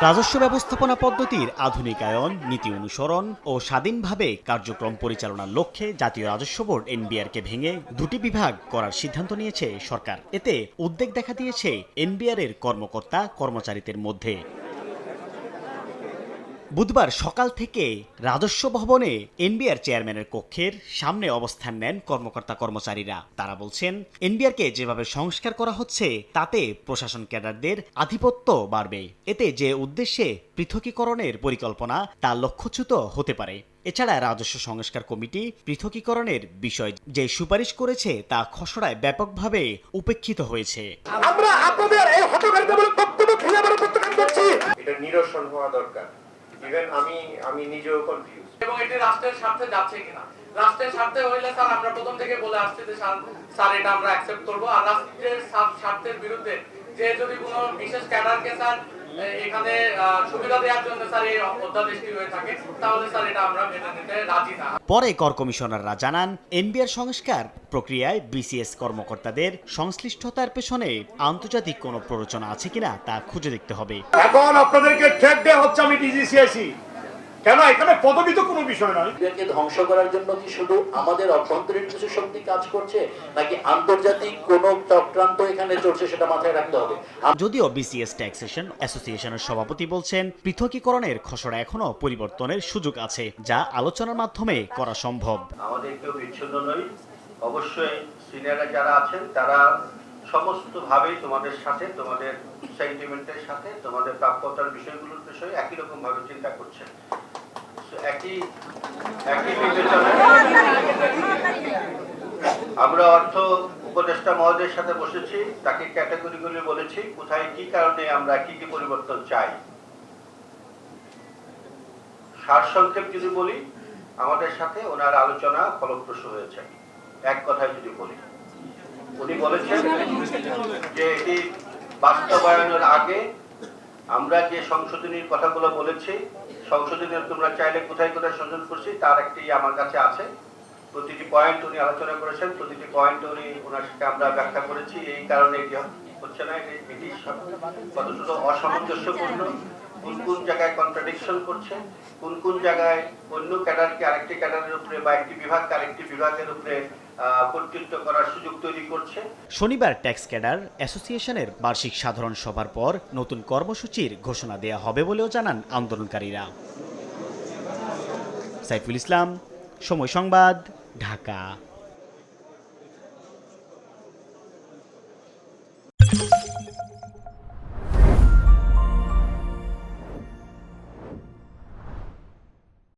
রাজস্ব ব্যবস্থাপনা পদ্ধতির আধুনিকায়ন, নীতি অনুসরণ ও স্বাধীনভাবে কার্যক্রম পরিচালনার লক্ষ্যে জাতীয় রাজস্ব বোর্ড এনবিআরকে ভেঙে দুটি বিভাগ করার সিদ্ধান্ত নিয়েছে সরকার। এতে উদ্বেগ দেখা দিয়েছে এনবিআরের কর্মকর্তা কর্মচারীদের মধ্যে। বুধবার সকাল থেকে রাজস্ব ভবনে এনবিআর চেয়ারম্যানের কক্ষের সামনে অবস্থান নেন কর্মকর্তা কর্মচারীরা। তারা বলছেন, এনবিআরকে যেভাবে সংস্কার করা হচ্ছে তাতে প্রশাসন ক্যাডারদের আধিপত্য বাড়বে। এতে যে উদ্দেশ্যে পৃথকীকরণের পরিকল্পনা তা লক্ষ্যচ্যুত হতে পারে। এছাড়া রাজস্ব সংস্কার কমিটি পৃথকীকরণের বিষয় যে সুপারিশ করেছে তা খসড়ায় ব্যাপকভাবে উপেক্ষিত হয়েছে। আমরা আপনাদের এই হঠকারিতামূলক বক্তব্য ঘৃণা প্রত্যাখ্যান করছি। এটা নিরসন হওয়া দরকার। ইভেন আমি নিজেও কনফিউজ। এবং এটি রাষ্ট্রের স্বার্থে যাচ্ছে কিনা, রাষ্ট্রের স্বার্থে হইলে স্যার আমরা প্রথম থেকে বলে আসছি যে স্যার এটা আমরা অ্যাকসেপ্ট করব। আর রাষ্ট্রের স্বার্থের বিরুদ্ধে যে যদি কোনো বিশেষ ক্যাডারকে স্যার এখানে সুবিধা দেওয়ার জন্য স্যার এই অধ্যাদেশটি হয়ে থাকে, তাহলে স্যার এটা আমরা মেনে নিতে রাজি না। পরে কর কমিশনাররা জানান, এনবিআর সংস্কার প্রক্রিয়ায় বিসিএস কর্মকর্তাদের সংশ্লিষ্টতার পেছনে আন্তর্জাতিক কোনো প্ররোচনা আছে কিনা তা খুঁজে দেখতে হবে। এখন আপনাদেরকে ট্র্যাক দেওয়া হচ্ছে আমি ডিজিসিআইসি। কেন? এখানে পদবি তো কোনো বিষয় নয়। এনবিআরকে ধ্বংস করার জন্য কি শুধু আমাদের অভ্যন্তরীণ কিছু শক্তি কাজ করছে, নাকি আন্তর্জাতিক কোনো চক্রান্ত এখানে চলছে, সেটা মাথায় রাখতে হবে। যদিও বিসিএস ট্যাক্সেশন অ্যাসোসিয়েশনের সভাপতি বলছেন, পৃথকীকরণের খসড়া এখনো পরিবর্তনের সুযোগ আছে, যা আলোচনার মাধ্যমে করা সম্ভব। আমাদের কেউ বিচ্ছিন্ন নই। অবশ্যই সিনিয়ররা যারা আছেন তারা সমস্তভাবেই তোমাদের সাথে, তোমাদের সেন্টিমেন্টের সাথে, তোমাদের প্রাপ্যতার বিষয়গুলোর বিষয়ে একই রকম ভাবে চিন্তা করছেন। একই বিবেচনায় আমরা অর্থ উপদেষ্টা মহোদয়ের সাথে বসেছি, তাকে ক্যাটাগরিগুলি বলেছি কোথায় কি কারণে আমরা কি কি পরিবর্তন চাই। সারসংক্ষেপ যদি বলি, আমাদের সাথে ওনার আলোচনা ফলপ্রসূ হয়েছে। এক কথায় যদি বলি, উনি বলেছেন যে এটি বাস্তবায়নের আগে আমরা যে সংশোধনীর কথাগুলো বলেছি, সংশোধনী তোমরা চাইলে কোথায় কোথায় সংশোধন করছি তার একটি আমার কাছে আছে। প্রতিটি পয়েন্ট উনি আলোচনা করেছেন, প্রতিটি পয়েন্ট ওনার সাথে আমরা ব্যাখ্যা করেছি। এই কারণে এটি হচ্ছে না, এটি কতটা অসামঞ্জস্যপূর্ণ, কোন কোন জায়গায় কন্ট্রাডিকশন করছে, কোন কোন জায়গায় অন্য ক্যাডারকে আরেকটি ক্যাডারের উপরে বা একটি বিভাগকে আরেকটি বিভাগের উপরে কর্তৃত্ব করার সুযোগ তৈরি করছে। শনিবার ট্যাক্স ক্যাডার অ্যাসোসিয়েশনের বার্ষিক সাধারণ সভার পর নতুন কর্মসূচির ঘোষণা দেয়া হবে বলেও জানান আন্দোলনকারীরা। সাইফুল ইসলাম, সময় সংবাদ, ঢাকা।